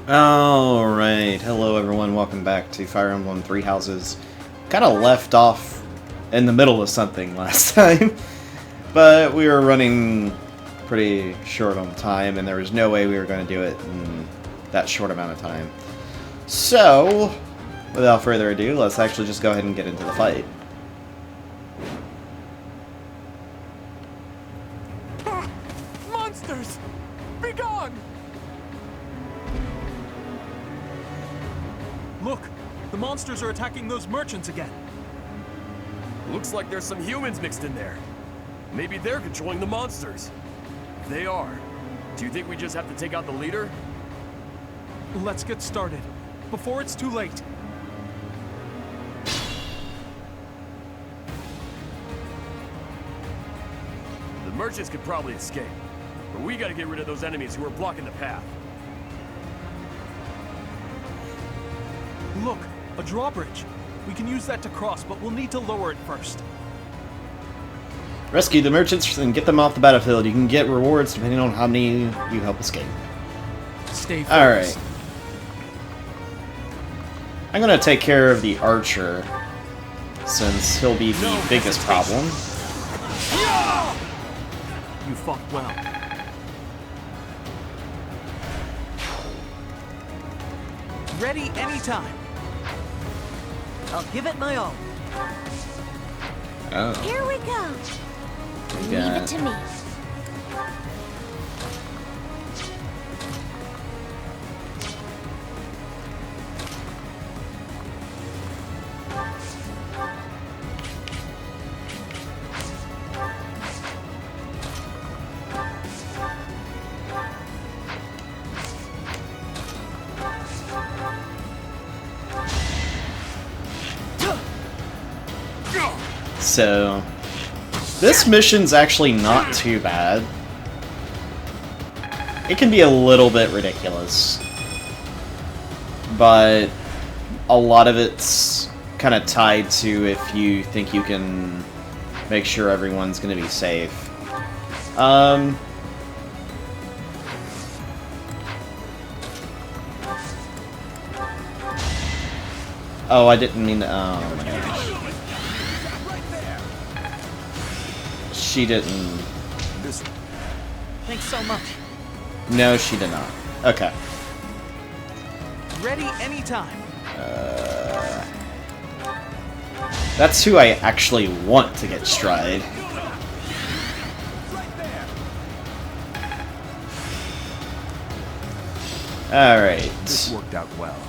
Alright, hello everyone, welcome back to Fire Emblem Three Houses. Kinda left off in the middle of something last time, but we were running pretty short on time and there was no way we were going to do it in that short amount of time. So, without further ado, let's actually just go ahead and get into the fight. Monsters! Be gone! Look, the monsters are attacking those merchants again. Looks like there's some humans mixed in there. Maybe they're controlling the monsters. If they are, do you think we just have to take out the leader? Let's get started, before it's too late. The merchants could probably escape, but we gotta get rid of those enemies who are blocking the path. Look, a drawbridge. We can use that to cross, but we'll need to lower it first. Rescue the merchants and get them off the battlefield. You can get rewards depending on how many you help escape. Stay focused. Alright. I'm gonna take care of the archer, since he'll be the biggest problem. You fought well. Ready anytime. I'll give it my all. Oh. Here we go. We Leave got it to me. So, this mission's actually not too bad. It can be a little bit ridiculous, but a lot of it's kind of tied to if you think you can make sure everyone's going to be safe. Oh, I didn't mean to... Oh, my gosh. She didn't... Thanks so much. No, she did not. Okay. Ready anytime. That's who I actually want to get stride. Alright. This worked out well.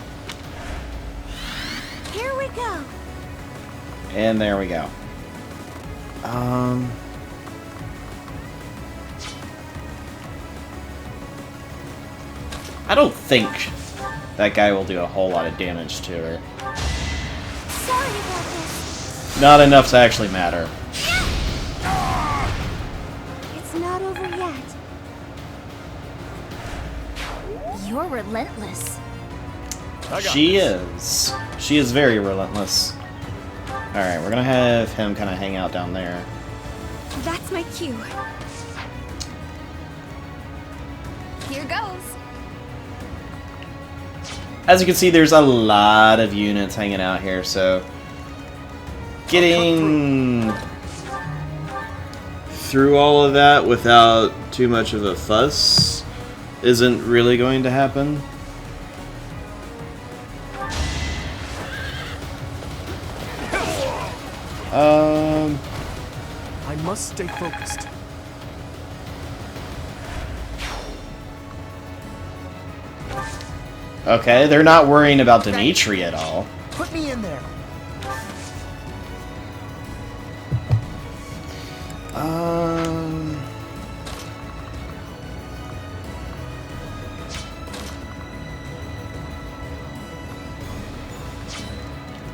Here we go. And there we go. I don't think that guy will do a whole lot of damage to her. Sorry about this. Not enough to actually matter. It's not over yet. You're relentless. She is. She is very relentless. Alright, we're gonna have him kind of hang out down there. That's my cue. Here goes. As you can see, there's a lot of units hanging out here, so getting through all of that without too much of a fuss isn't really going to happen. I must stay focused. Okay, they're not worrying about Dimitri at all. Put me in there.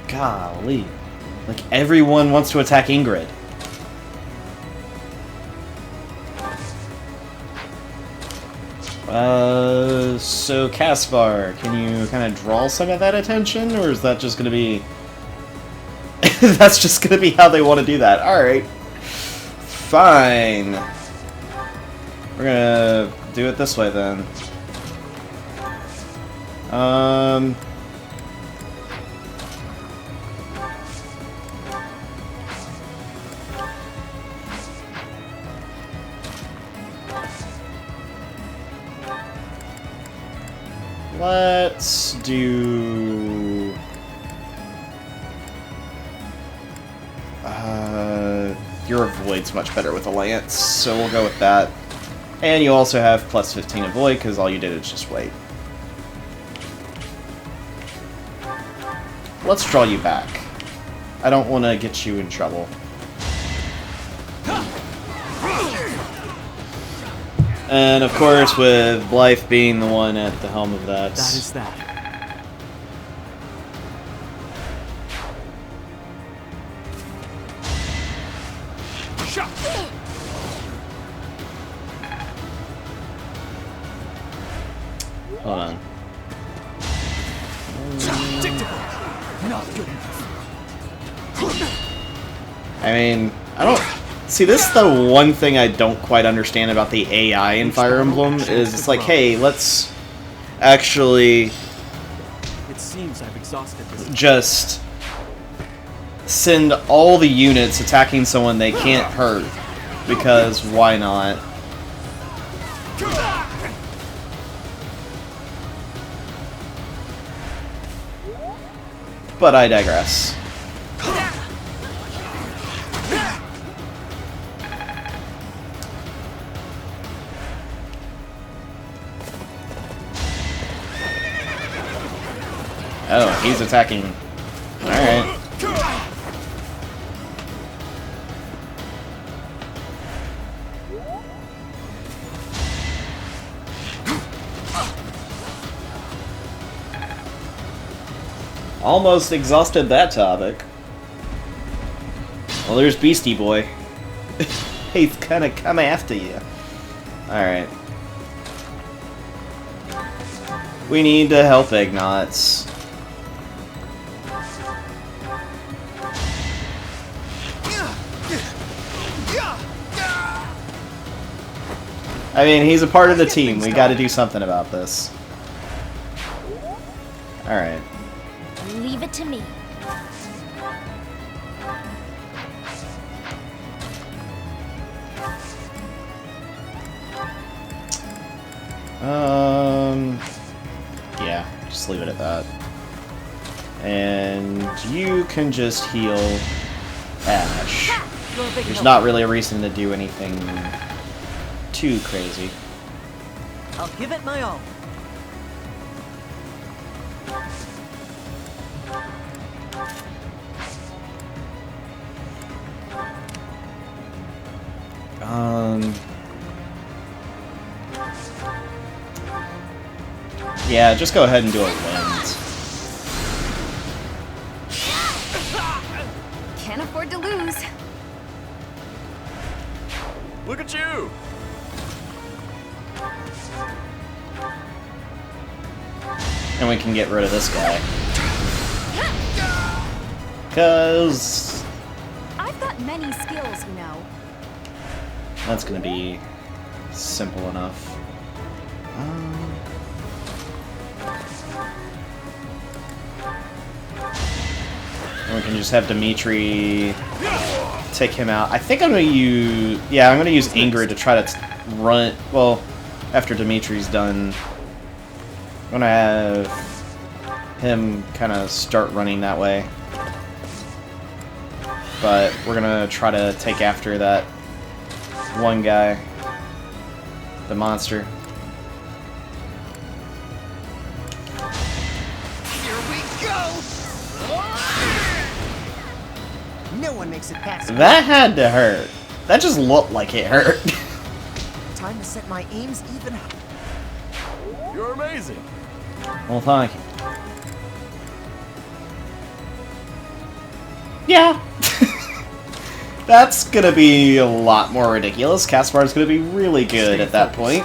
Golly. Like, everyone wants to attack Ingrid. So Caspar, can you kind of draw some of that attention, or is that just gonna be... That's just gonna be how they want to do that. Alright. Fine. We're gonna do it this way then. Let's do... your avoid's much better with a lance, so we'll go with that. And you also have plus 15 avoid, because all you did is just wait. Let's draw you back. I don't want to get you in trouble. And of course, with Blythe being the one at the helm of that. That is that. Hold on. Not good enough. I mean, I don't... See, this is the one thing I don't quite understand about the AI in Fire Emblem, is it's like, hey, let's actually It seems I've exhausted this. just send all the units attacking someone they can't hurt, because why not? But I digress. Oh, he's attacking. Alright. Almost exhausted that topic. Well, there's Beastie Boy. He's gonna come after you. Alright. We need to help Ignatz. I mean, he's a part of the team. We gotta do something about this. Alright. Leave it to me. Yeah, just leave it at that. And you can just heal Ash. There's not really a reason to do anything too crazy. I'll give it my all. Yeah, just go ahead and do a wind. Can't afford to lose. Look at you! And we can get rid of this guy. 'Cause I've got many skills, you know. that's gonna be simple enough. And we can just have Dimitri take him out. I think I'm gonna use... Yeah, I'm gonna use Ingrid to try to run... Well, after Dimitri's done, I'm gonna have him kind of start running that way. But we're gonna try to take after that one guy. The monster. Here we go! No one makes it past me. That had to hurt. That just looked like it hurt. Time to set my aims even higher. You're amazing. Well, thank you. Yeah. That's gonna be a lot more ridiculous. Caspar's gonna be really good at that point.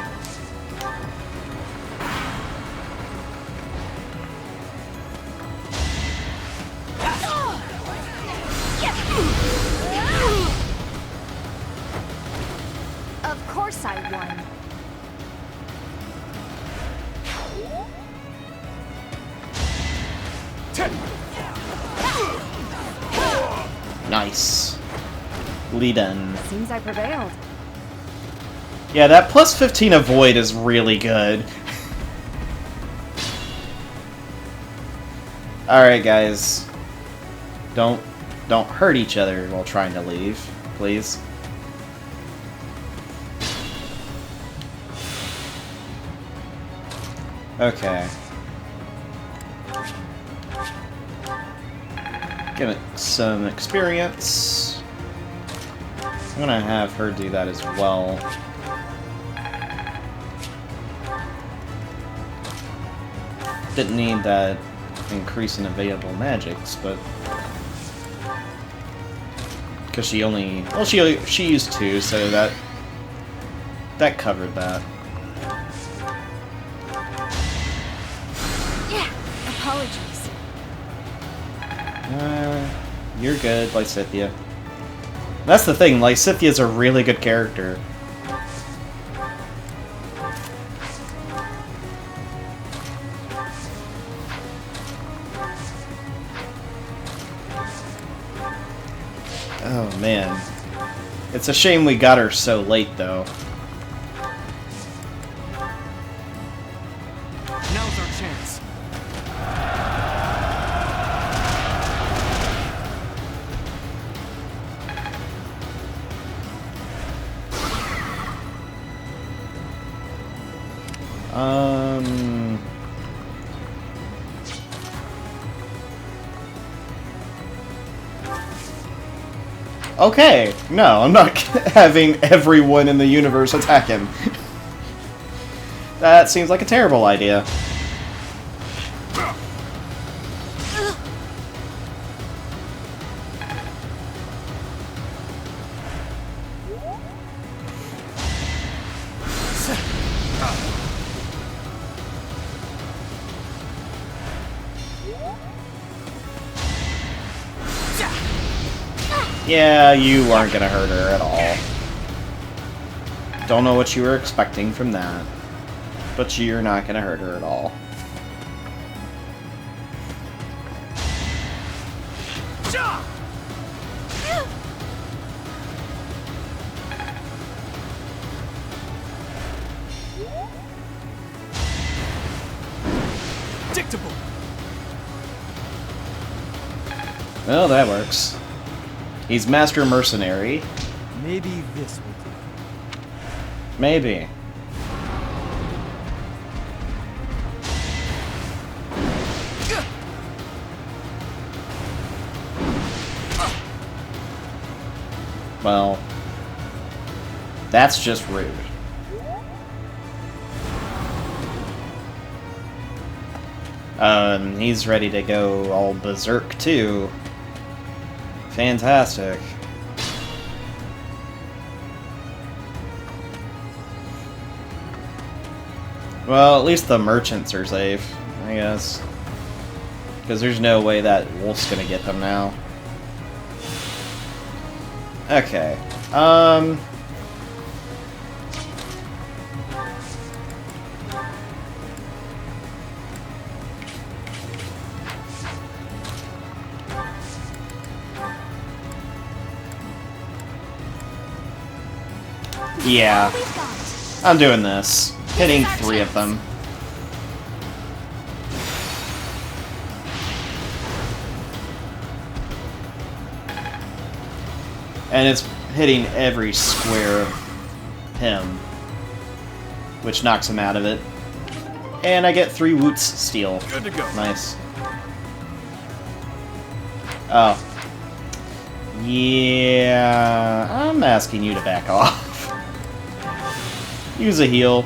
Of course I won. Nice. Lead in. Seems I prevailed. Yeah, that plus 15 avoid is really good. Alright, guys. Don't hurt each other while trying to leave, please. Okay. Get some experience. I'm gonna have her do that as well. Didn't need that increase in available magics, but because she only, well, she used 2, so that covered that. Yeah, apologies. You're good, Lysithea. That's the thing, Lysithea's a really good character. Oh man. It's a shame we got her so late though. Now's our chance. Okay, no, I'm not having everyone in the universe attack him. That seems like a terrible idea. Yeah, you aren't gonna hurt her at all. Don't know what you were expecting from that. But you're not gonna hurt her at all. Dictable. Well, that works. He's Master Mercenary. Maybe this will do. Maybe. Well, that's just rude. He's ready to go all berserk too. Fantastic. Well, at least the merchants are safe, I guess. Because there's no way that wolf's gonna get them now. Okay. Yeah. I'm doing this. Hitting 3 of them. And it's hitting every square of him, which knocks him out of it. And I get 3 Woots steel. Good to go. Nice. Oh. Yeah, I'm asking you to back off. Use a heal.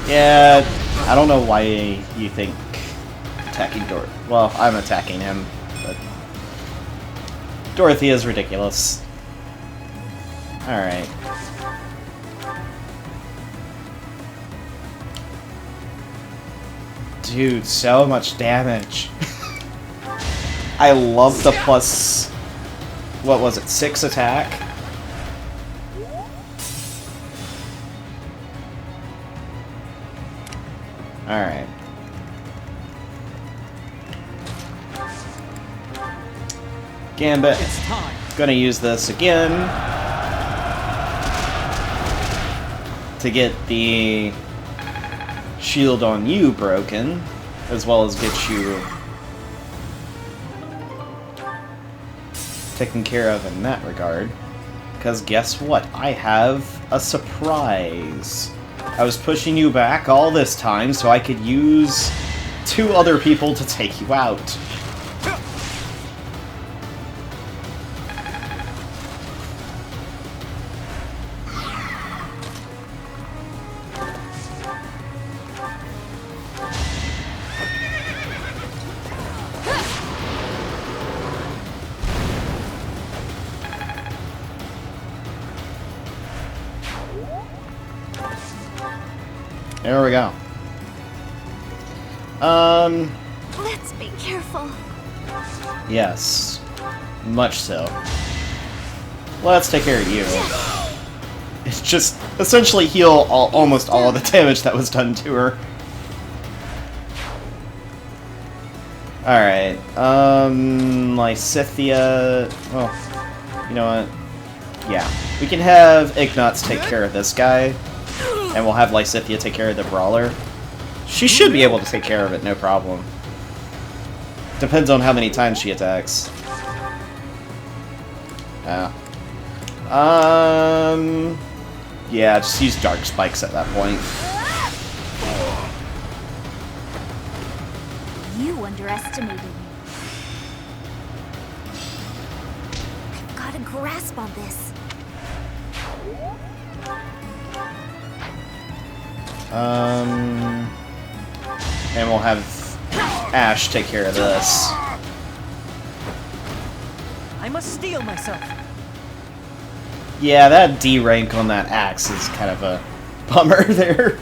Yeah, I don't know why you think attacking well, I'm attacking him, but Dorothea is ridiculous. Alright. Dude, so much damage. I love the plus... What was it? 6 attack? Alright. Gambit. It's time. Gonna use this again to get the shield on you broken, as well as get you taken care of in that regard. Because guess what? I have a surprise. I was pushing you back all this time so I could use 2 other people to take you out. There we go. Let's be careful. Yes. Much so. Let's take care of you. It's just essentially heal almost all of the damage that was done to her. Alright, Lysithia... Well, you know what? Yeah. We can have Ignatz take care of this guy, and we'll have Lysithia take care of the Brawler. She should be able to take care of it, no problem. Depends on how many times she attacks. Yeah. Yeah, just use Dark Spikes at that point. You underestimated me. I've got a grasp on this. And we'll have Ash take care of this. I must steel myself. Yeah, that D rank on that axe is kind of a bummer there.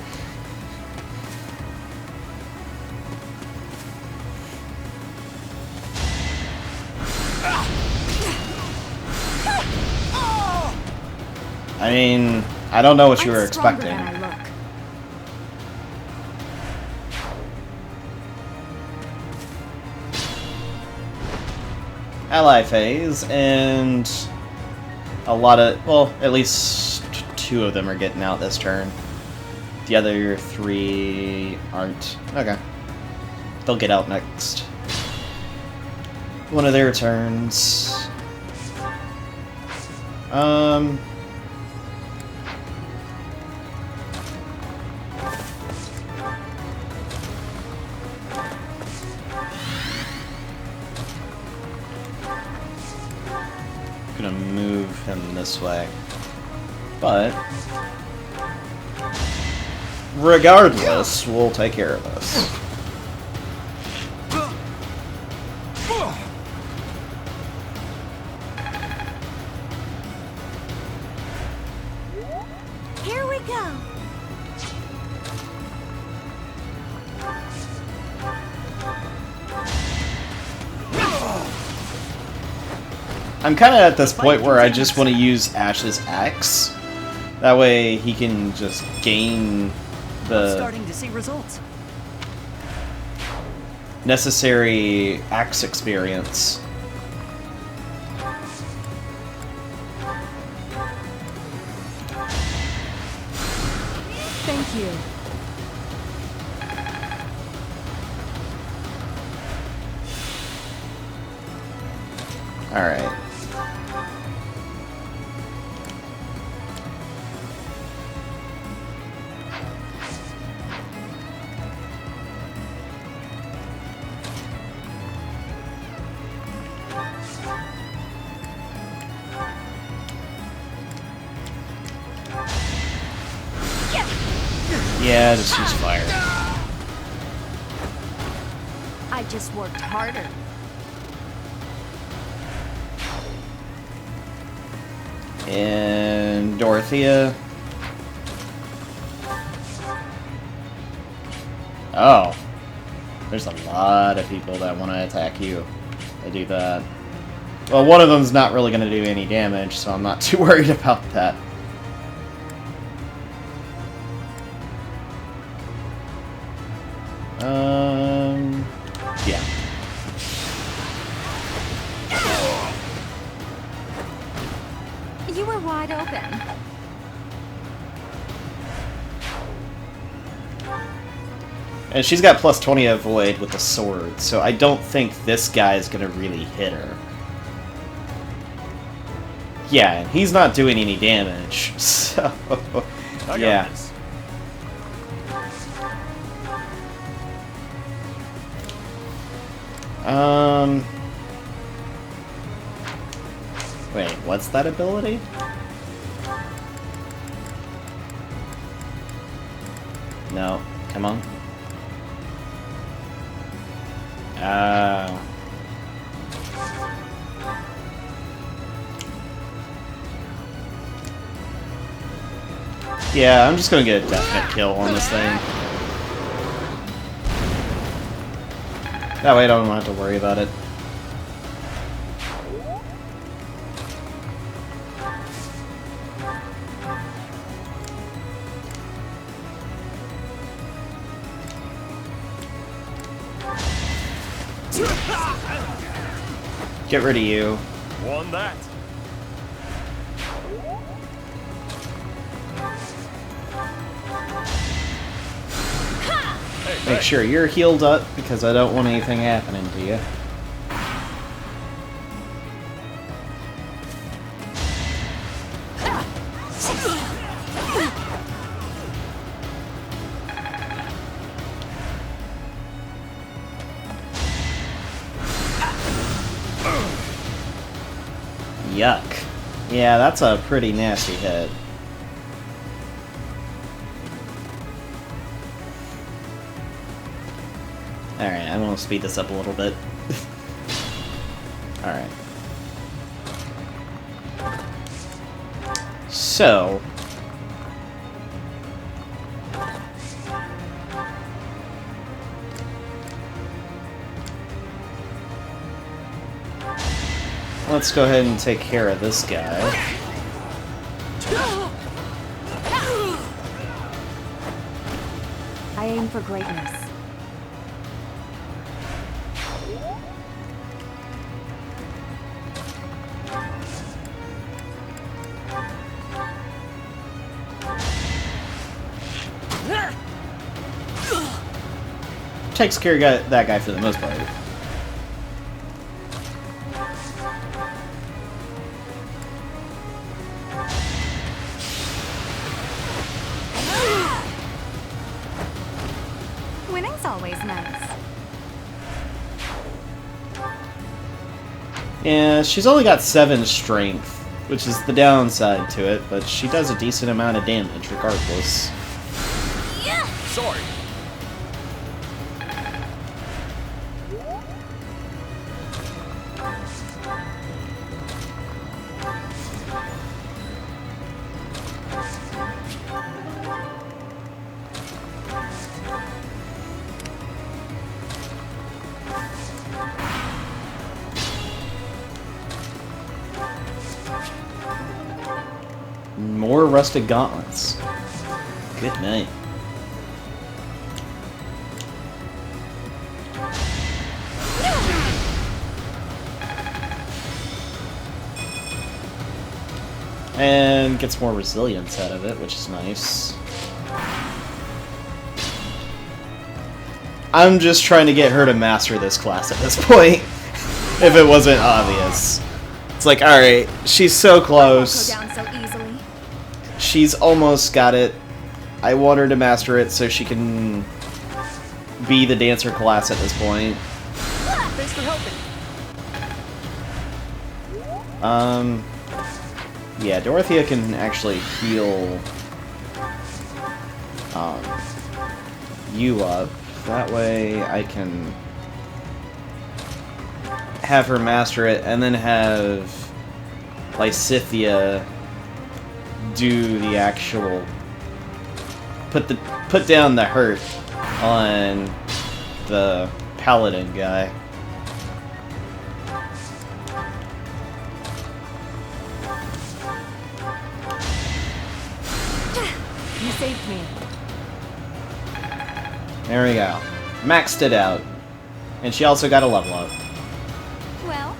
I mean, I don't know what you were expecting. Than I look. Ally phase, and a lot of, well, at least 2 of them are getting out this turn. The other 3 aren't. Okay. They'll get out next. One of their turns. Gonna move him this way, but regardless, we'll take care of this. Here we go. I'm kind of at this point where I just want to use Ash's axe. That way he can just gain I'm the starting to see results. necessary axe experience. Thank you. Alright. Yeah, just use fire. I just worked harder. And Dorothea. Oh. There's a lot of people that want to attack you. They do that. Well, one of them's not really going to do any damage, so I'm not too worried about that. Yeah. You were wide open. And she's got plus 20 avoid with the sword, so I don't think this guy is going to really hit her. Yeah, and he's not doing any damage, so... yeah. Wait, what's that ability? No, come on. Yeah, I'm just gonna get a definite kill on this thing. That way I don't have to worry about it. Get rid of you. Won that. Make sure you're healed up, because I don't want anything happening to you. Yuck. Yeah, that's a pretty nasty hit. Alright, I'm gonna speed this up a little bit. Alright. So... let's go ahead and take care of this guy. I aim for greatness. Takes care of that guy for the most part. Winning's always nice. Yeah, she's only got 7 strength, which is the downside to it, but she does a decent amount of damage regardless. Sorry. More rusted gauntlets. Good night. And gets more resilience out of it, which is nice. I'm just trying to get her to master this class at this point. If it wasn't obvious. It's like, alright, she's so close. Go down so easily. She's almost got it. I want her to master it so she can be the dancer class at this point. Thanks for helping. Yeah, Dorothea can actually heal you up. That way I can have her master it and then have Lysithea do the actual put down the hurt on the paladin guy. You saved me. There we go. Maxed it out. And she also got a level up. Well,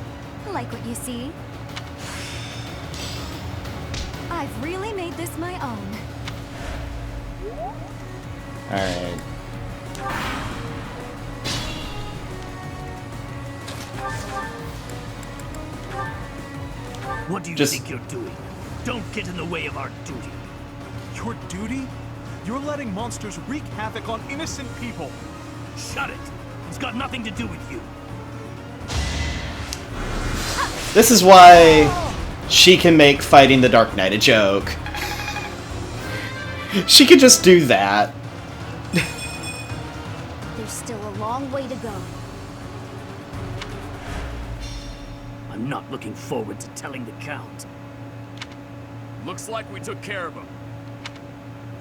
like what you see. I've really made this my own. Alright. What do you Just- think you're doing? Don't get in the way of our duty. Your duty? You're letting monsters wreak havoc on innocent people. Shut it! It's got nothing to do with you. This is why she can make fighting the Dark Knight a joke. She could just do that. There's still a long way to go. I'm not looking forward to telling the Count. Looks like we took care of him.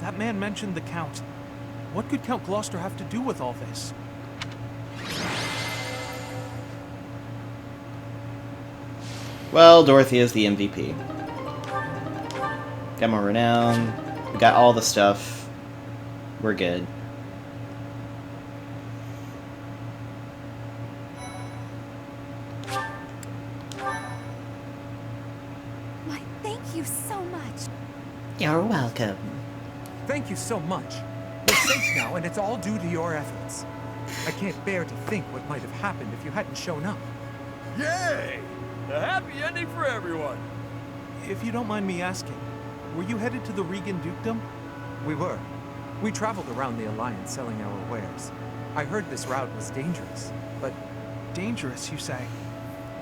That man mentioned the Count. What could Count Gloucester have to do with all this? Well, Dorothy is the MVP. Got more renown. We got all the stuff. We're good. Why, thank you so much. You're welcome. Thank you so much. We're safe now, and it's all due to your efforts. I can't bear to think what might have happened if you hadn't shown up. Yay! A happy ending for everyone. If you don't mind me asking, were you headed to the Regan Dukedom? We were. We traveled around the Alliance selling our wares. I heard this route was dangerous, but Dangerous, you say?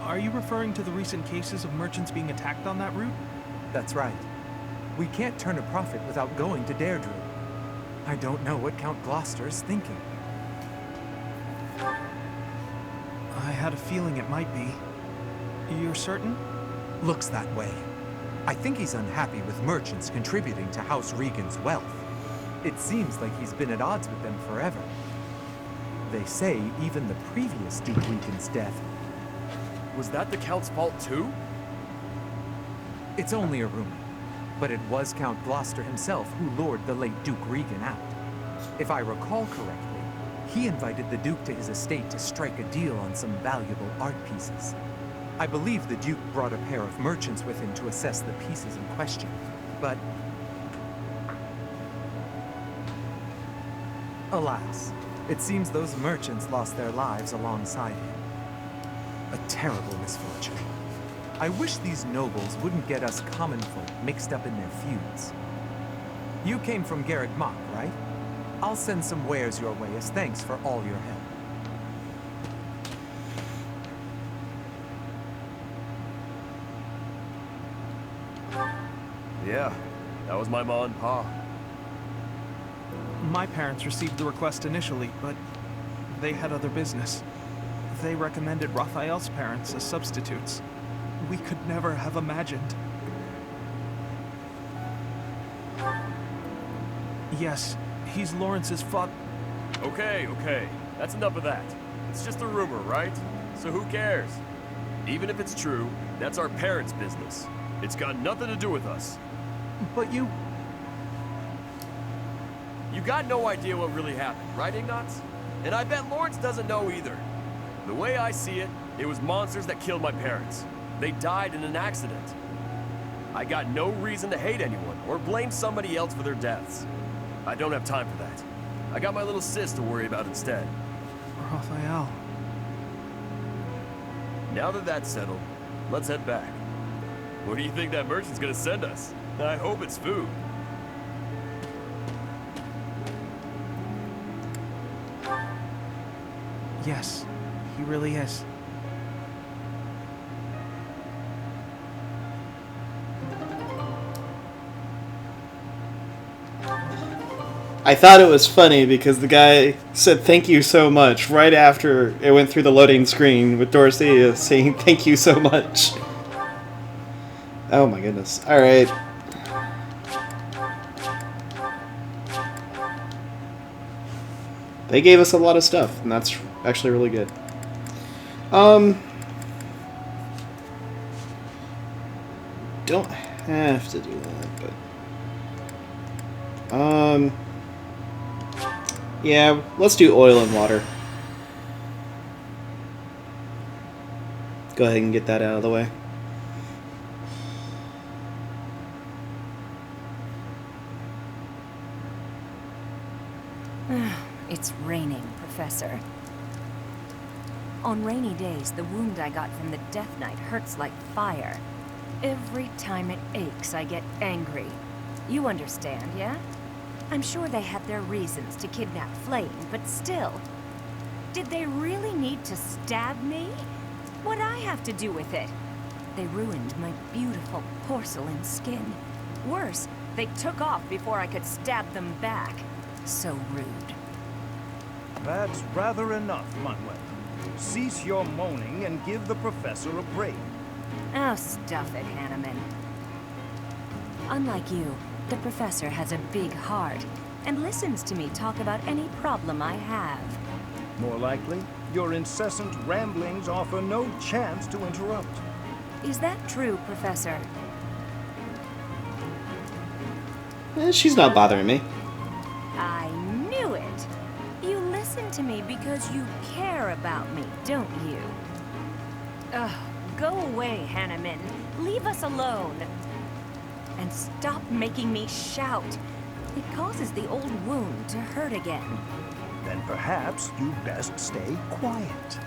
Are you referring to the recent cases of merchants being attacked on that route? that's right. We can't turn a profit without going to Deirdre. I don't know what Count Gloucester's thinking. I had a feeling it might be. You're certain? Looks that way. I think he's unhappy with merchants contributing to House Regan's wealth. It seems like he's been at odds with them forever. They say even the previous Duke Regan's death. Was that the Count's fault too? It's only a rumor, but it was Count Gloucester himself who lured the late Duke Regan out. If I recall correctly, he invited the Duke to his estate to strike a deal on some valuable art pieces. I believe the Duke brought a pair of merchants with him to assess the pieces in question, but alas, it seems those merchants lost their lives alongside him. A terrible misfortune. I wish these nobles wouldn't get us common folk mixed up in their feuds. You came from Garreg Mach, right? I'll send some wares your way as thanks for all your help. Yeah, that was my ma and pa. My parents received the request initially, but they had other business. They recommended Raphael's parents as substitutes. We could never have imagined. Yes, he's Lawrence's father. Okay, that's enough of that. It's just a rumor, right? So who cares? Even if it's true, that's our parents' business. It's got nothing to do with us. But you got no idea what really happened, right, Ignatz? And I bet Lawrence doesn't know either. The way I see it, it was monsters that killed my parents. They died in an accident. I got no reason to hate anyone or blame somebody else for their deaths. I don't have time for that. I got my little sis to worry about instead. Raphael. Now that that's settled, let's head back. Where do you think that merchant's gonna send us? I hope it's food. Yes, he really is. I thought it was funny because the guy said thank you so much right after it went through the loading screen with Dorothea saying thank you so much. Oh my goodness. Alright. They gave us a lot of stuff, and that's actually really good. Don't have to do that, but yeah, let's do oil and water. Go ahead and get that out of the way. It's raining, Professor. On rainy days, the wound I got from the Death Knight hurts like fire. Every time it aches, I get angry. You understand, yeah? I'm sure they had their reasons to kidnap Flame, but still. Did they really need to stab me? What'd I have to do with it? They ruined my beautiful porcelain skin. Worse, they took off before I could stab them back. So rude. That's rather enough, Manuel. Cease your moaning and give the professor a break. Oh, stuff it, Hanneman. Unlike you, the professor has a big heart and listens to me talk about any problem I have. More likely, your incessant ramblings offer no chance to interrupt. Is that true, Professor? She's not bothering me. I knew it! You listen to me because you care about me, don't you? Ugh, go away, Hanneman. Leave us alone. And stop making me shout. It causes the old wound to hurt again. Then perhaps you'd best stay quiet.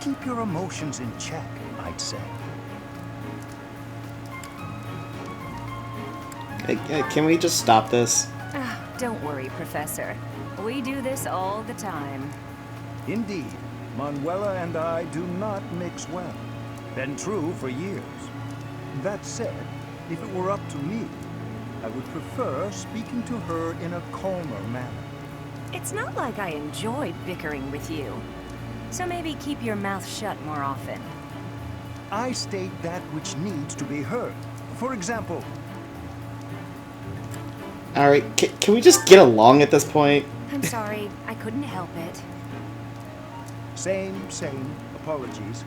Keep your emotions in check, I'd say. Can we just stop this? Don't worry, Professor. We do this all the time. Indeed, Manuela and I do not mix well. Been true for years. That said, if it were up to me, I would prefer speaking to her in a calmer manner. It's not like I enjoy bickering with you. So maybe keep your mouth shut more often. I state that which needs to be heard. For example... Alright, can we just get along at this point? I'm sorry, I couldn't help it. Same. Apologies.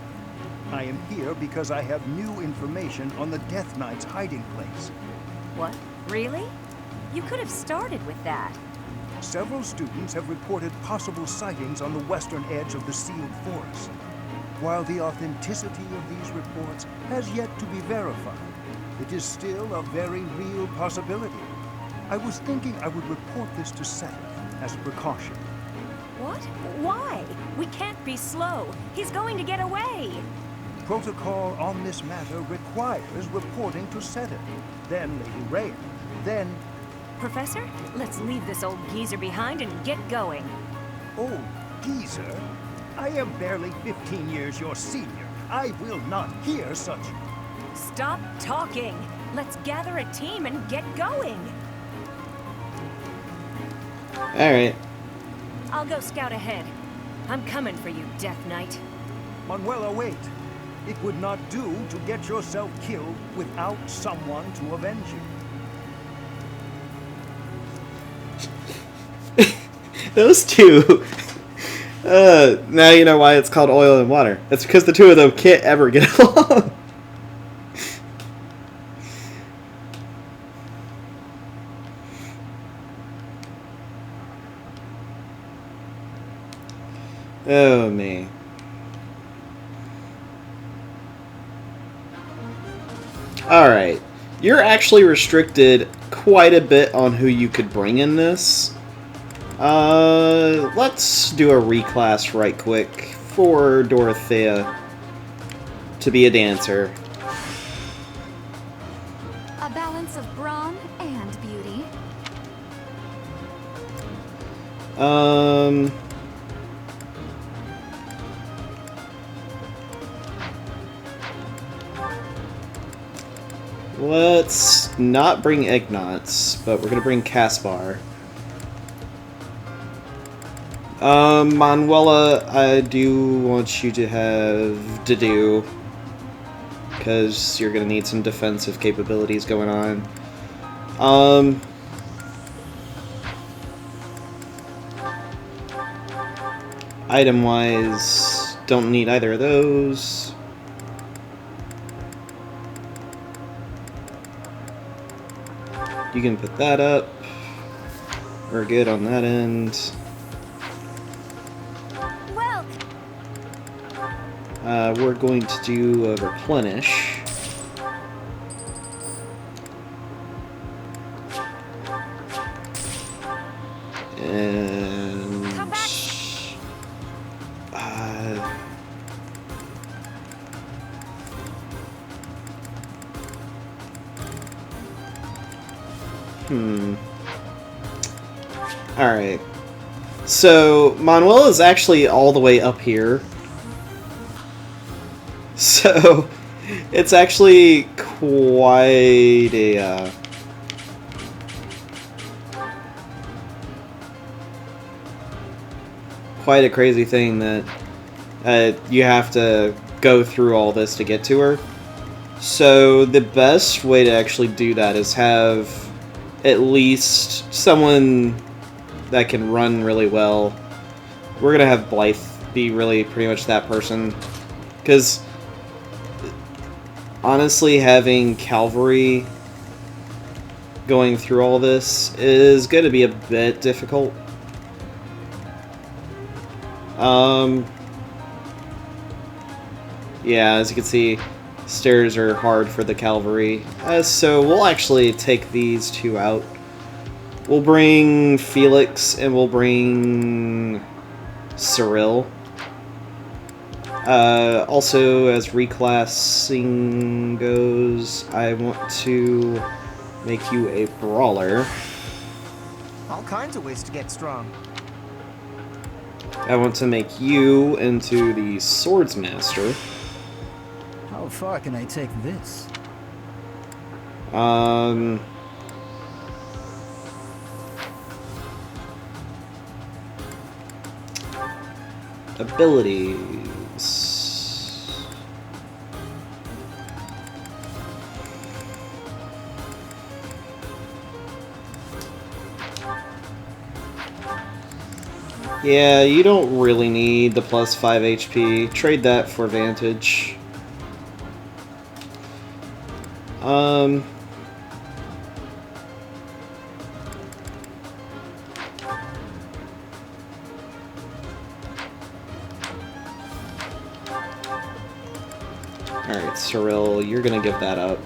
I am here because I have new information on the Death Knight's hiding place. What? Really? You could have started with that. Several students have reported possible sightings on the western edge of the sealed forest. While the authenticity of these reports has yet to be verified, it is still a very real possibility. I was thinking I would report this to Seth as a precaution. What? Why? We can't be slow. He's going to get away. Protocol on this matter requires reporting to Seth, then Lady Rhea, then... Professor, let's leave this old geezer behind and get going. Oh, geezer? I am barely 15 years your senior. I will not hear such... Stop talking. Let's gather a team and get going. Alright. I'll go scout ahead. I'm coming for you, Death Knight. Manuela, wait. It would not do to get yourself killed without someone to avenge you. Those two. Now you know why it's called oil and water. It's because the two of them can't ever get along. Oh, me. Alright. You're actually restricted quite a bit on who you could bring in this. Let's do a reclass right quick for Dorothea to be a dancer. A balance of brawn and beauty. Let's not bring Ignatz, but we're gonna bring Caspar. Manuela, I do want you to have Dedu, because you're gonna need some defensive capabilities going on. Item-wise, don't need either of those. You can put that up. We're good on that end. We're going to do a replenish. And Alright. So Manuel is actually all the way up here. So it's actually quite a crazy thing that you have to go through all this to get to her. So the best way to actually do that is have at least someone that can run really well. We're gonna have Blythe be really pretty much that person, because honestly having cavalry going through all this is going to be a bit difficult. Yeah, as you can see, stairs are hard for the cavalry. So we'll actually take these two out. We'll bring Felix and we'll bring Cyril. Also, as reclassing goes, I want to make you a brawler. All kinds of ways to get strong. I want to make you into the swordsmaster. How far can I take this? Abilities. Yeah, you don't really need the plus 5 HP. Trade that for Vantage. Alright, Cyril, you're gonna give that up.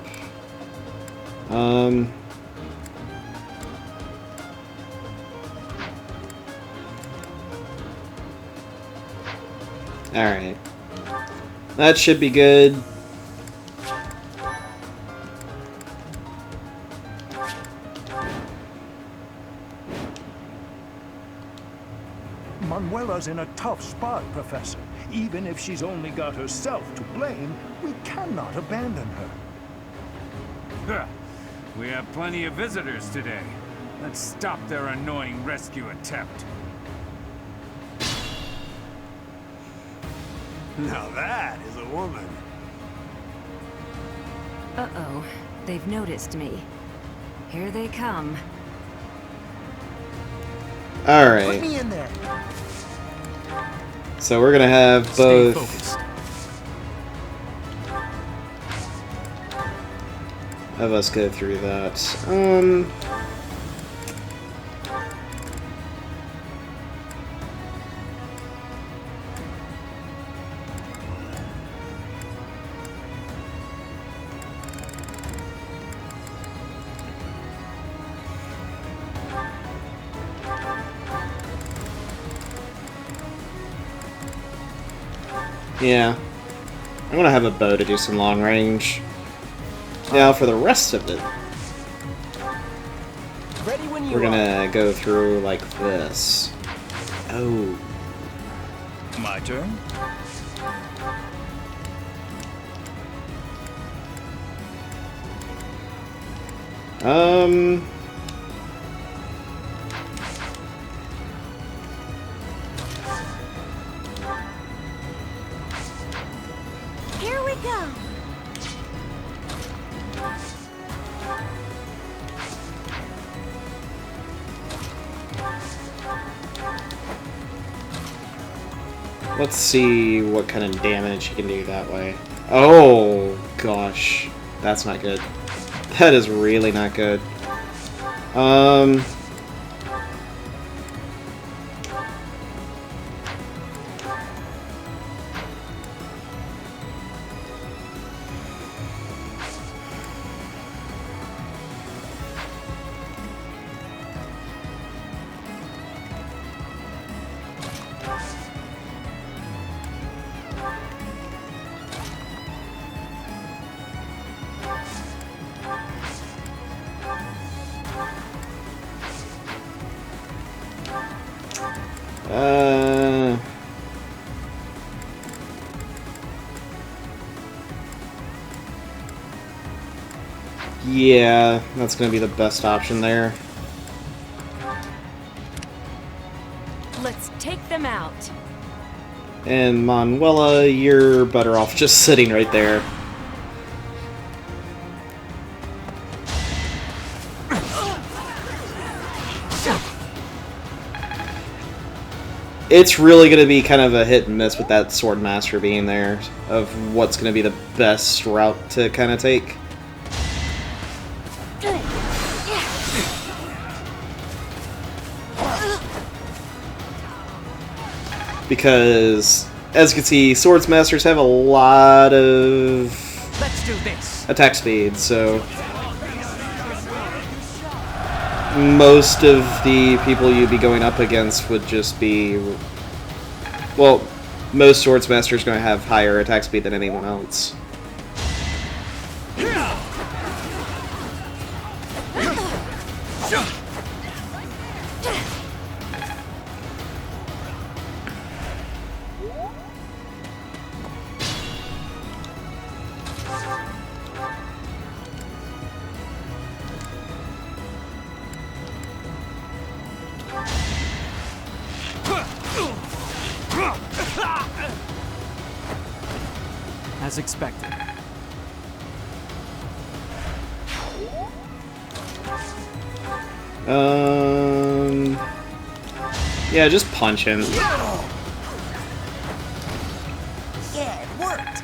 Alright. That should be good. Manuela's in a tough spot, Professor. Even if she's only got herself to blame, we cannot abandon her. We have plenty of visitors today. Let's stop their annoying rescue attempt. Now that is a woman. Uh-oh. They've noticed me. Here they come. Alright. Put me in there. So we're gonna have Stay both focused. of us go through that. Yeah. I'm gonna have a bow to do some long range. Now for the rest of it, Ready when you we're gonna go through like this. Oh. My turn. Here we go. Let's see what kind of damage he can do that way. Oh, gosh. That's not good. That is really not good. Yeah, that's gonna be the best option there. Let's take them out. And Manuela, you're better off just sitting right there. It's really going to be kind of a hit and miss with that Sword Master being there, of what's going to be the best route to kind of take. Because, as you can see, Swords Masters have a lot of attack speed, so most of the people you'd be going up against would just be, well, most Swords Masters are going to have higher attack speed than anyone else. As expected. Yeah, just punch him. Yeah, it worked.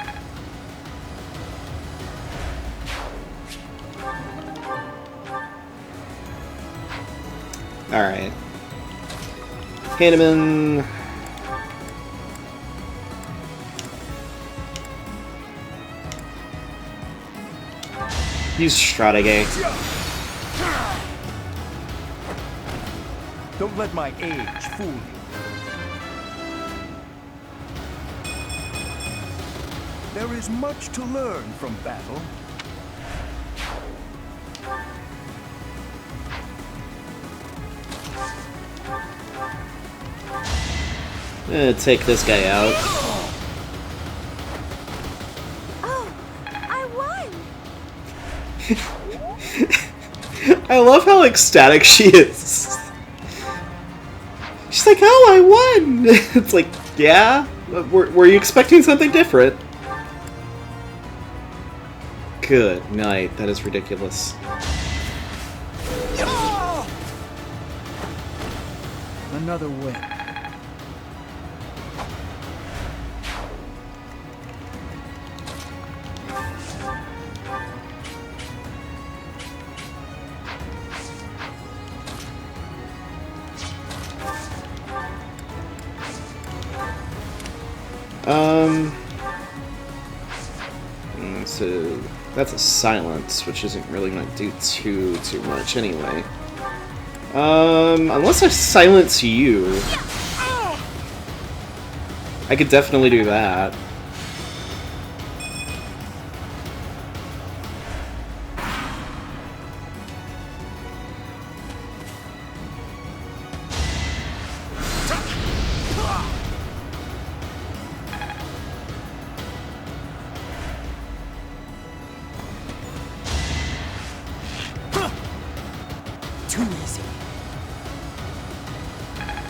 Alright. Hanneman. Use Strategy. Don't let my age fool you. There is much to learn from battle. Take this guy out. Oh, I won! I love how ecstatic she is. She's like, oh, I won! It's like, yeah? Were you expecting something different? Good night. That is ridiculous. Another win. So that's a silence, which isn't really going to do too much anyway. Unless I silence you, I could definitely do that.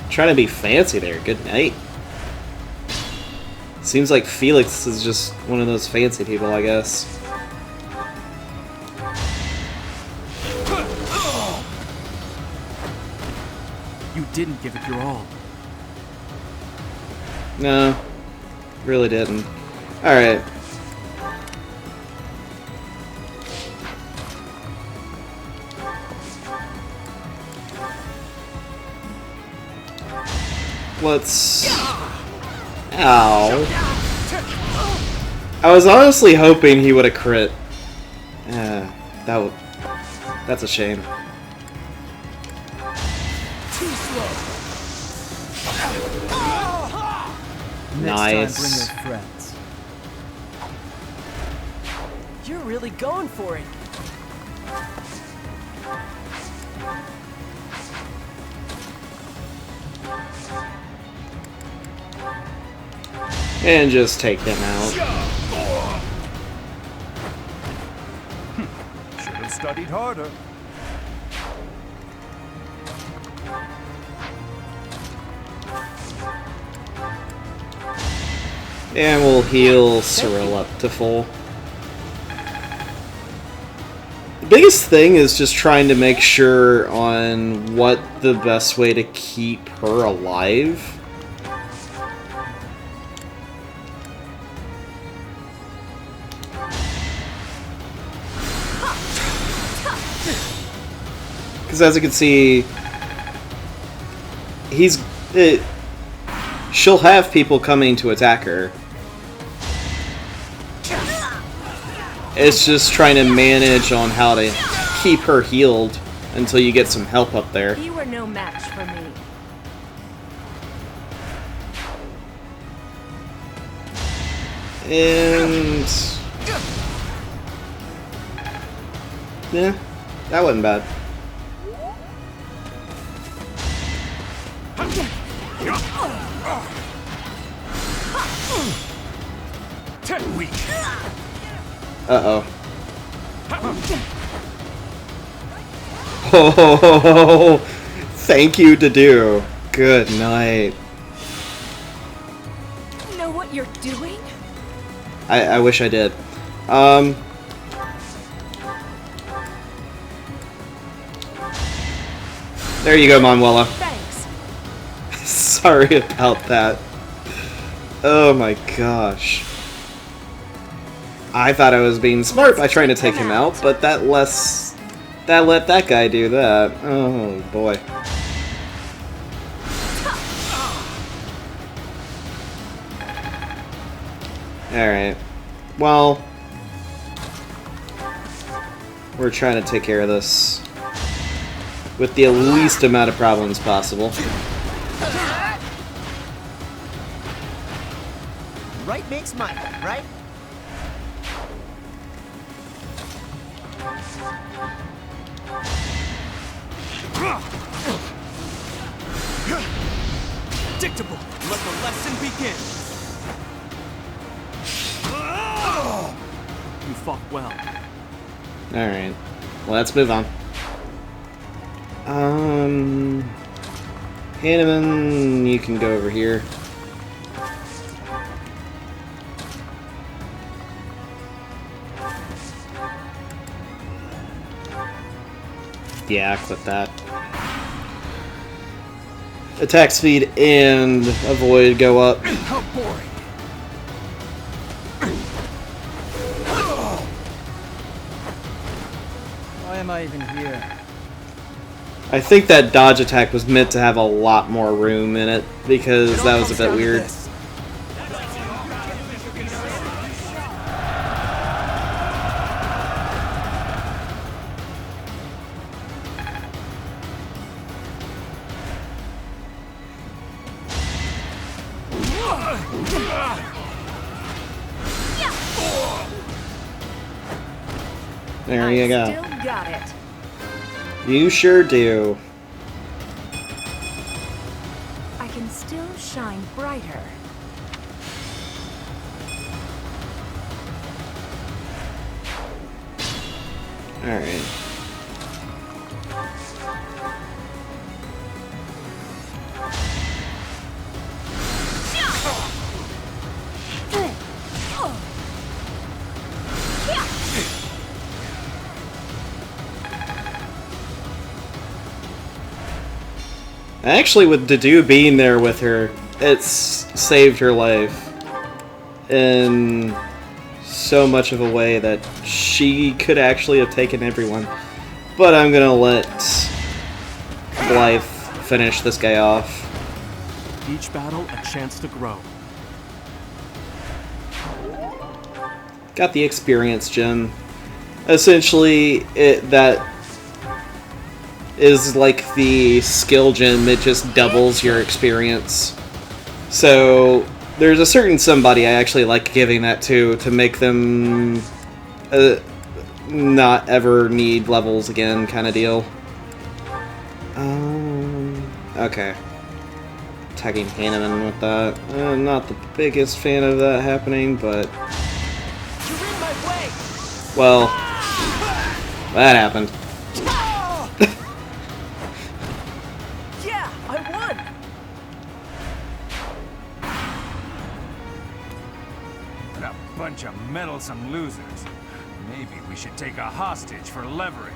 Trying to be fancy there. Good night. Seems like Felix is just one of those fancy people, I guess. You didn't give it your all. No, Really didn't. Alright. Let's... Ow. I was honestly hoping he would have crit. That's a shame. Next Nice. time, bring your friends. You're really going for it. And just take him out. Should have studied harder. And we'll heal Cyril up to full. The biggest thing is just trying to make sure on what the best way to keep her alive. Because as you can see, she'll have people coming to attack her. It's just trying to manage on how to keep her healed until you get some help up there. You were no match for me. And... yeah, that wasn't bad. Uh-oh. Oh, thank you, Dedue. Good night. Know what you're doing? I wish I did. There you go, Manuela. Thanks. Sorry about that. Oh my gosh. I thought I was being smart by trying to take him out, but that let that guy do that. Oh boy. Alright. Well, we're trying to take care of this with the least amount of problems possible. Right makes might, right? Predictable. Let the lesson begin. You fought well. Alright. Let's move on. Hanneman, you can go over here. Yeah, click that. Attack speed and avoid go up. How boring. Why am I even here? I think that dodge attack was meant to have a lot more room in it because that was a bit weird. There you go. Still got it. You sure do. I can still shine brighter. Alright. Actually, with Dedue being there with her, it's saved her life. in so much of a way that she could actually have taken everyone. But I'm gonna let Blythe finish this guy off. Each battle a chance to grow. Got the experience gem. Essentially, that is like the skill gem. It just doubles your experience. So there's a certain somebody I actually like giving that to make them not ever need levels again, kind of deal. Okay. Tagging Hanneman with that. Not the biggest fan of that happening, but You're in my way. well, that happened. Yeah, I won. What a bunch of meddlesome losers. Maybe we should take a hostage for leverage.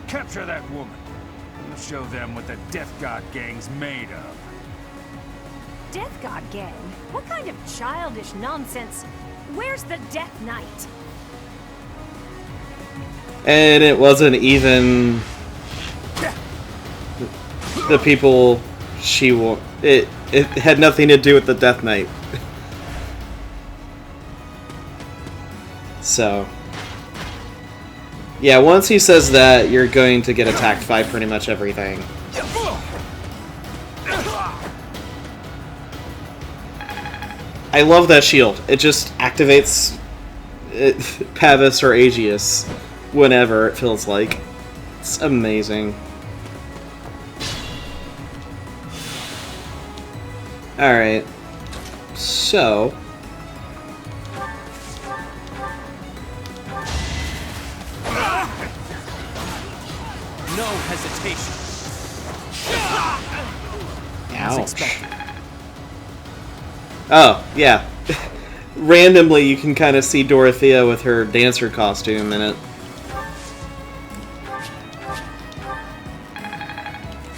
Capture that woman. We'll show them what the Death God gang's made of. Death God gang? What kind of childish nonsense? Where's the Death Knight? And it wasn't even the people she will. It had nothing to do with the Death Knight. So, yeah, once he says that, you're going to get attacked by pretty much everything. I love that shield. It just activates Pavis or Aegeus whenever it feels like. It's amazing. Alright. So... No hesitation. As Ouch. expected. Oh, yeah. Randomly, you can kind of see Dorothea with her dancer costume in it.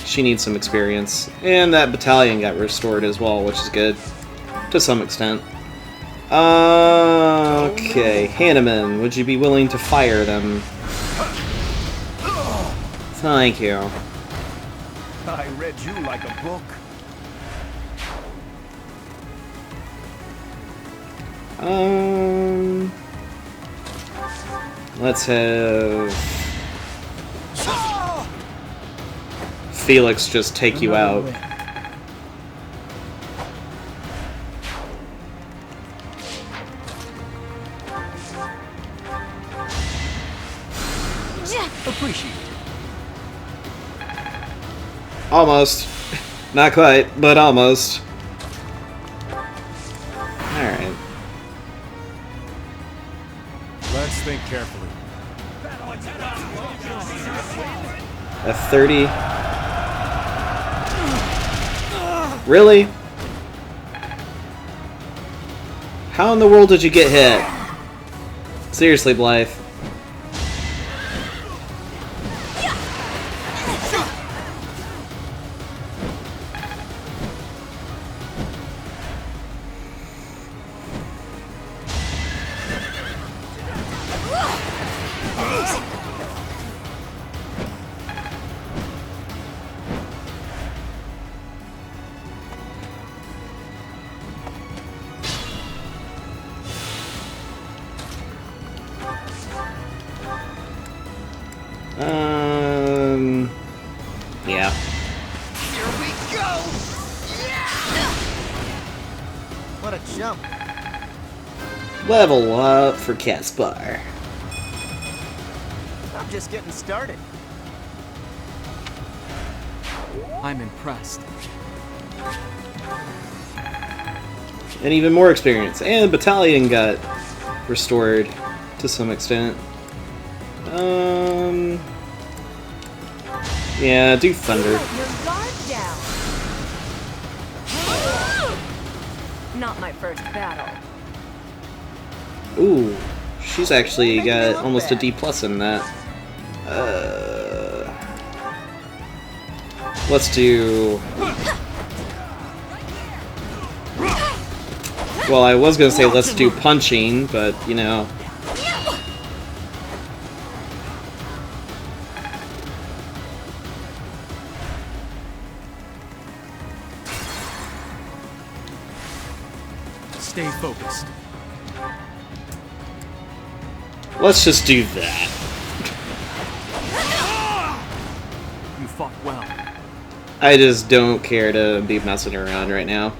She needs some experience. And that battalion got restored as well, which is good. To some extent. Okay, Hanneman, would you be willing to fire them? Thank you. I read you like a book. Let's have Felix just take you out. Appreciate it. Almost. Not quite, but almost. Alright. Let's think carefully. A 30. Really? How in the world did you get hit? Seriously, Blythe. Yeah. Here we go. Yeah! What a jump. Level up for Caspar. I'm just getting started. I'm impressed. And even more experience. And battalion got restored to some extent. Yeah, do thunder. Let your guard down. Not my first battle. Ooh, she's actually got almost a D+ in that. Let's do... Well, I was gonna say let's do punching, but, you know. Stay focused. Let's just do that. You fought well. I just don't care to be messing around right now.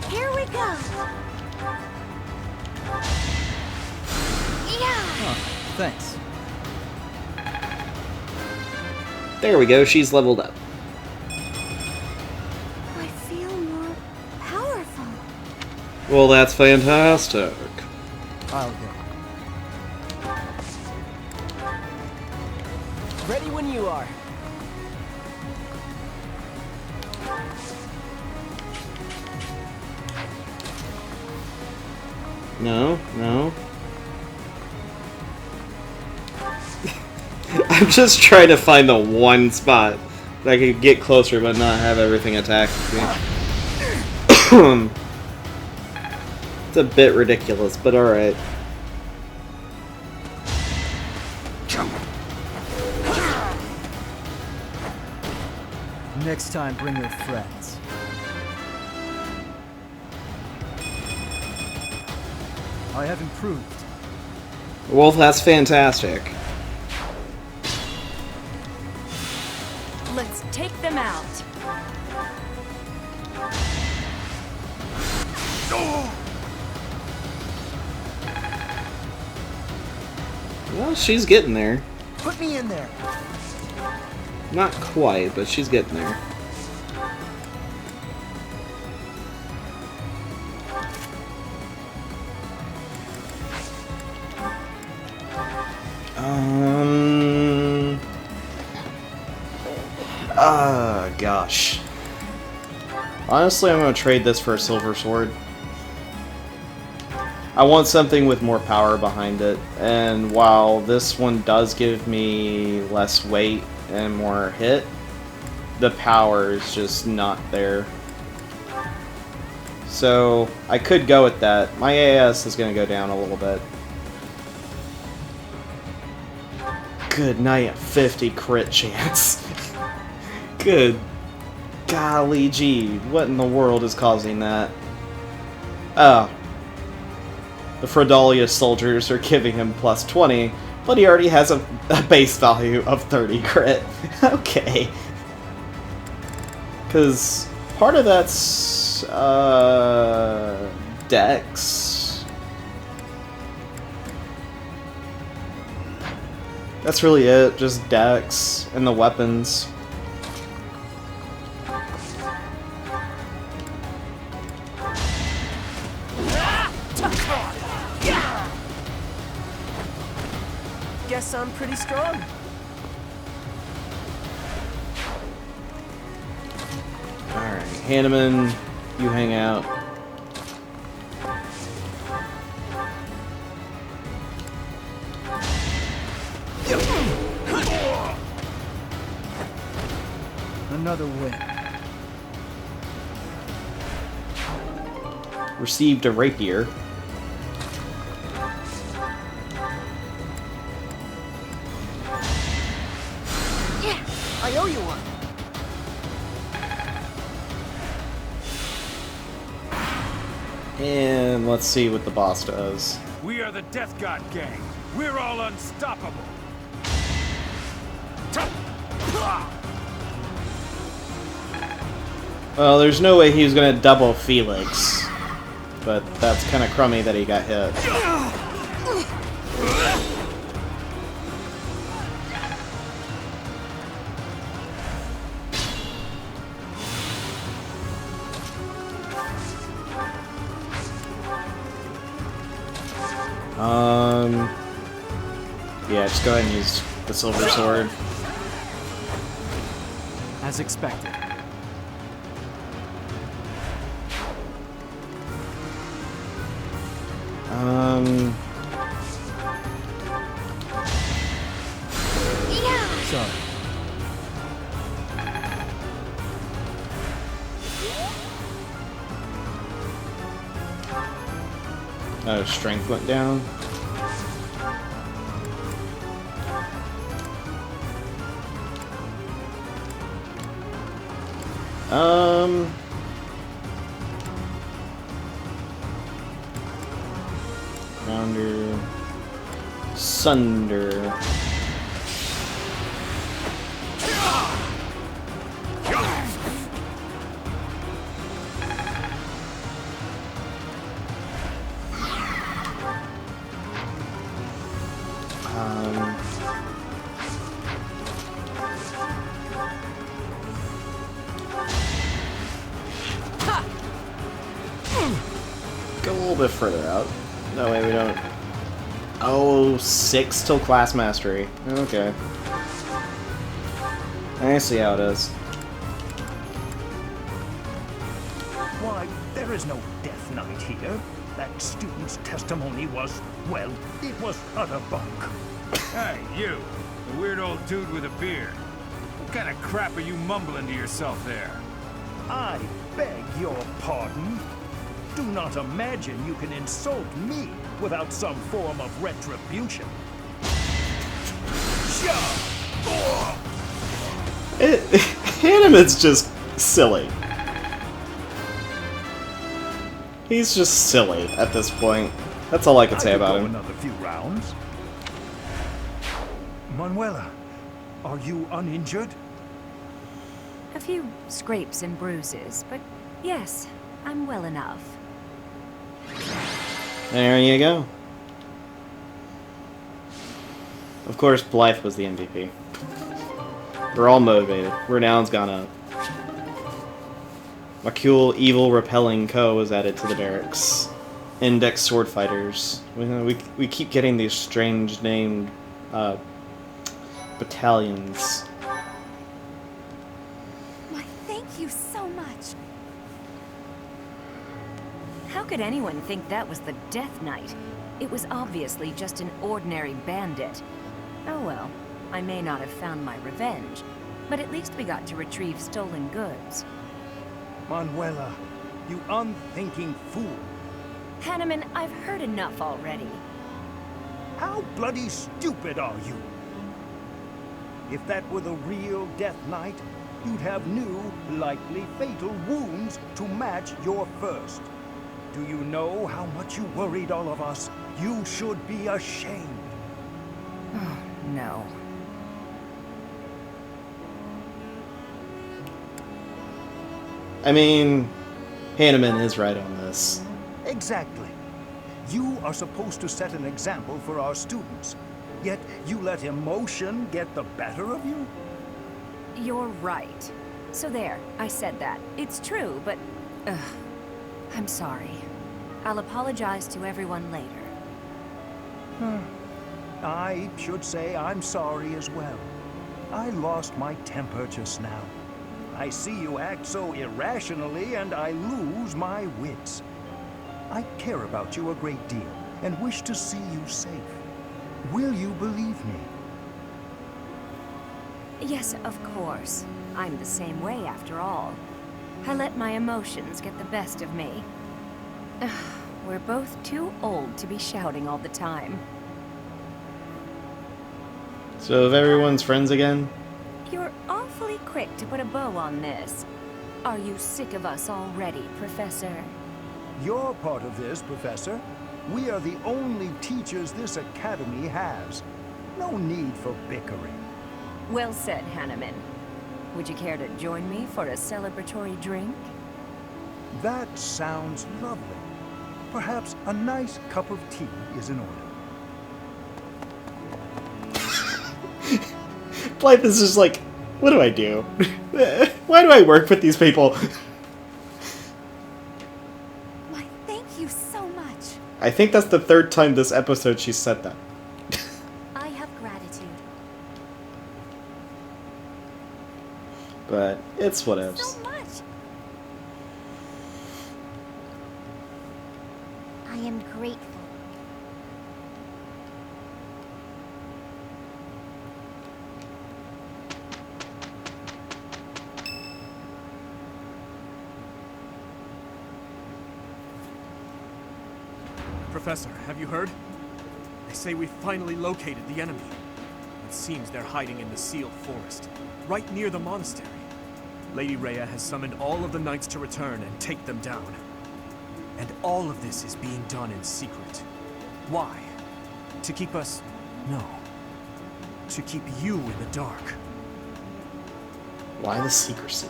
Here we go. Yeah. Thanks. There we go, she's leveled up. I feel more powerful. Well, that's fantastic. I'll go. Ready when you are. No, no. I'm just trying to find the one spot that I could get closer but not have everything attack me. It's a bit ridiculous, but alright. Next time, bring your friends. I have improved. Well, that's fantastic. Let's take them out. Well, she's getting there. Put me in there. Not quite, but she's getting there. Gosh. Honestly, I'm gonna trade this for a silver sword. I want something with more power behind it, and while this one does give me less weight and more hit, the power is just not there. So, I could go with that. My AS is gonna go down a little bit. Good night, 50 crit chance. Good golly gee, what in the world is causing that? Oh. The Frodalia soldiers are giving him plus 20, but he already has a base value of 30 crit. Okay. Because part of that's Dex. That's really it, just Dex and the weapons. Guess I'm pretty strong. Alright, Hanneman, you hang out. Another win. Received a rapier. I owe you one. And let's see what the boss does. We are the Death God Gang. We're all unstoppable. Well, there's no way he was gonna double Felix. But that's kind of crummy that he got hit. Yeah, just go ahead and use the silver sword. As expected. Sorry. Oh, strength went down. Rounder. Sunder. Go a little bit further out. That way we don't... Oh, 6 till class mastery. Okay. I see how it is. Why, there is no death knight here. That student's testimony was, well, it was utter bunk. Hey, you! The weird old dude with a beard. What kind of crap are you mumbling to yourself there? I beg your pardon. Do not imagine you can insult me without some form of retribution. Hanneman's just silly. He's just silly at this point. That's all I can say about him. Another few rounds. Manuela, are you uninjured? A few scrapes and bruises, but yes, I'm well enough. There you go. Of course, Blythe was the MVP. We're all motivated. Renown's gone up. Macule, evil, repelling Co. was added to the barracks. Index sword fighters. We keep getting these strange named battalions. Why, thank you so much. How could anyone think that was the Death Knight? It was obviously just an ordinary bandit. Oh well, I may not have found my revenge, but at least we got to retrieve stolen goods. Manuela, you unthinking fool. Hanneman, I've heard enough already. How bloody stupid are you? If that were the real Death Knight, you'd have new, likely fatal wounds to match your first. Do you know how much you worried all of us? You should be ashamed. Oh, no. I mean, Hanneman is right on this. Exactly. You are supposed to set an example for our students, yet you let emotion get the better of you? You're right. So there, I said that. It's true, but... I'm sorry. I'll apologize to everyone later. I should say I'm sorry as well. I lost my temper just now. I see you act so irrationally and I lose my wits. I care about you a great deal and wish to see you safe. Will you believe me? Yes, of course. I'm the same way after all. I let my emotions get the best of me. We're both too old to be shouting all the time. So if everyone's friends again? You're awfully quick to put a bow on this. Are you sick of us already, Professor? You're part of this, Professor. We are the only teachers this academy has. No need for bickering. Well said, Hanneman. Would you care to join me for a celebratory drink? That sounds lovely. Perhaps a nice cup of tea is in order. Blythe is just like, what do I do? Why do I work with these people? Why, thank you so much. I think that's the third time this episode she said that. I have gratitude. But it's whatevs. So much. I am grateful. Professor, have you heard? They say we finally located the enemy. It seems they're hiding in the sealed forest, right near the monastery. Lady Rhea has summoned all of the knights to return and take them down. And all of this is being done in secret. Why? To keep us... no. To keep you in the dark. Why the secrecy?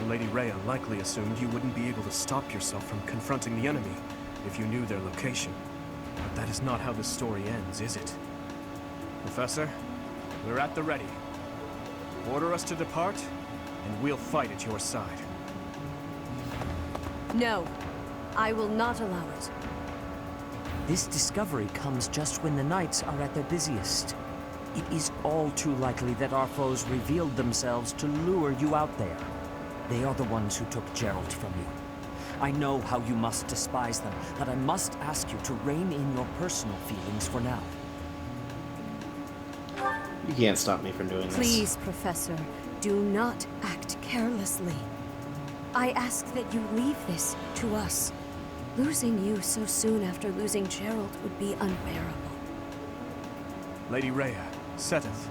Lady Rhea likely assumed you wouldn't be able to stop yourself from confronting the enemy if you knew their location. But that is not how the story ends, is it? Professor, we're at the ready. Order us to depart, and we'll fight at your side. No, I will not allow it. This discovery comes just when the knights are at their busiest. It is all too likely that our foes revealed themselves to lure you out there. They are the ones who took Gerald from you. I know how you must despise them, but I must ask you to rein in your personal feelings for now. You can't stop me from doing this. Please, Professor, do not act carelessly. I ask that you leave this to us. Losing you so soon after losing Gerald would be unbearable. Lady Rhea, Seteth,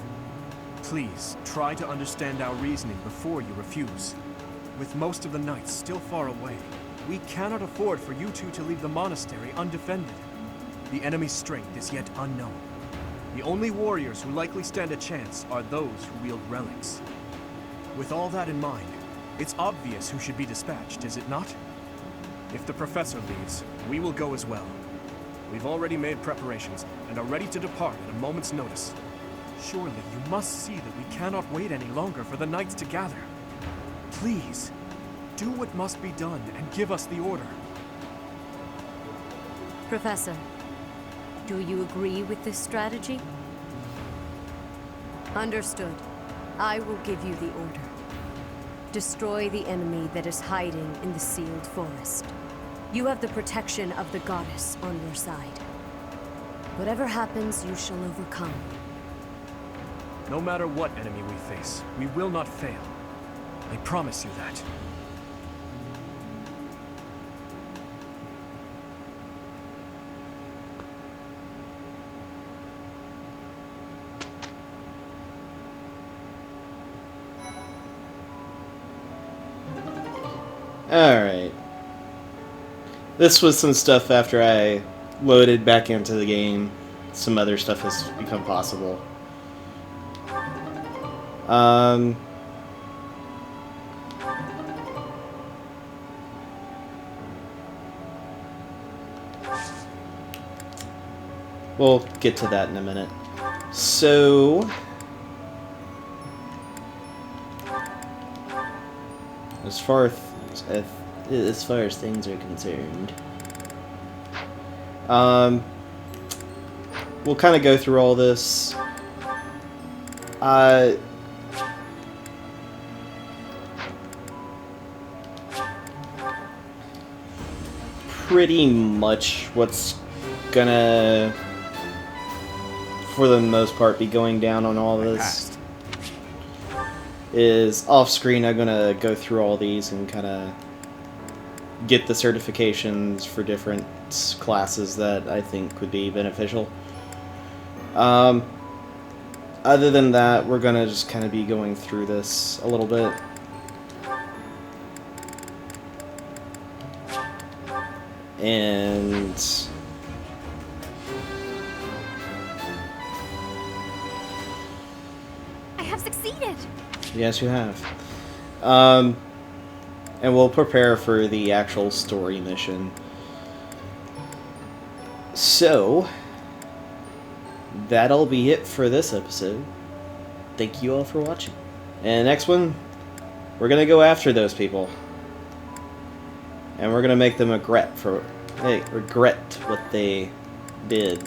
please try to understand our reasoning before you refuse. With most of the knights still far away, we cannot afford for you two to leave the monastery undefended. The enemy's strength is yet unknown. The only warriors who likely stand a chance are those who wield relics. With all that in mind, it's obvious who should be dispatched, is it not? If the Professor leaves, we will go as well. We've already made preparations and are ready to depart at a moment's notice. Surely you must see that we cannot wait any longer for the knights to gather. Please, do what must be done and give us the order. Professor, do you agree with this strategy? Understood. I will give you the order. Destroy the enemy that is hiding in the sealed forest. You have the protection of the goddess on your side. Whatever happens, you shall overcome. No matter what enemy we face, we will not fail. I promise you that. Alright. This was some stuff after I loaded back into the game. Some other stuff has become possible. We'll get to that in a minute. So... As far as things are concerned, we'll kind of go through all this. Pretty much what's gonna, for the most part, be going down on all this is off screen. I'm gonna go through all these and kind of get the certifications for different classes that I think would be beneficial. Other than that, we're gonna just kind of be going through this a little bit. And I have succeeded! yes, you have. And we'll prepare for the actual story mission. So, that'll be it for this episode. Thank you all for watching. And next one, we're gonna go after those people. And we're gonna make them regret what they did.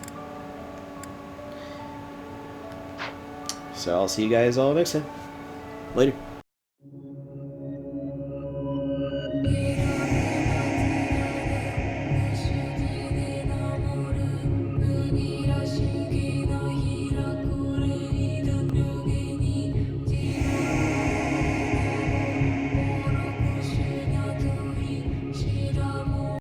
So I'll see you guys all next time. Later.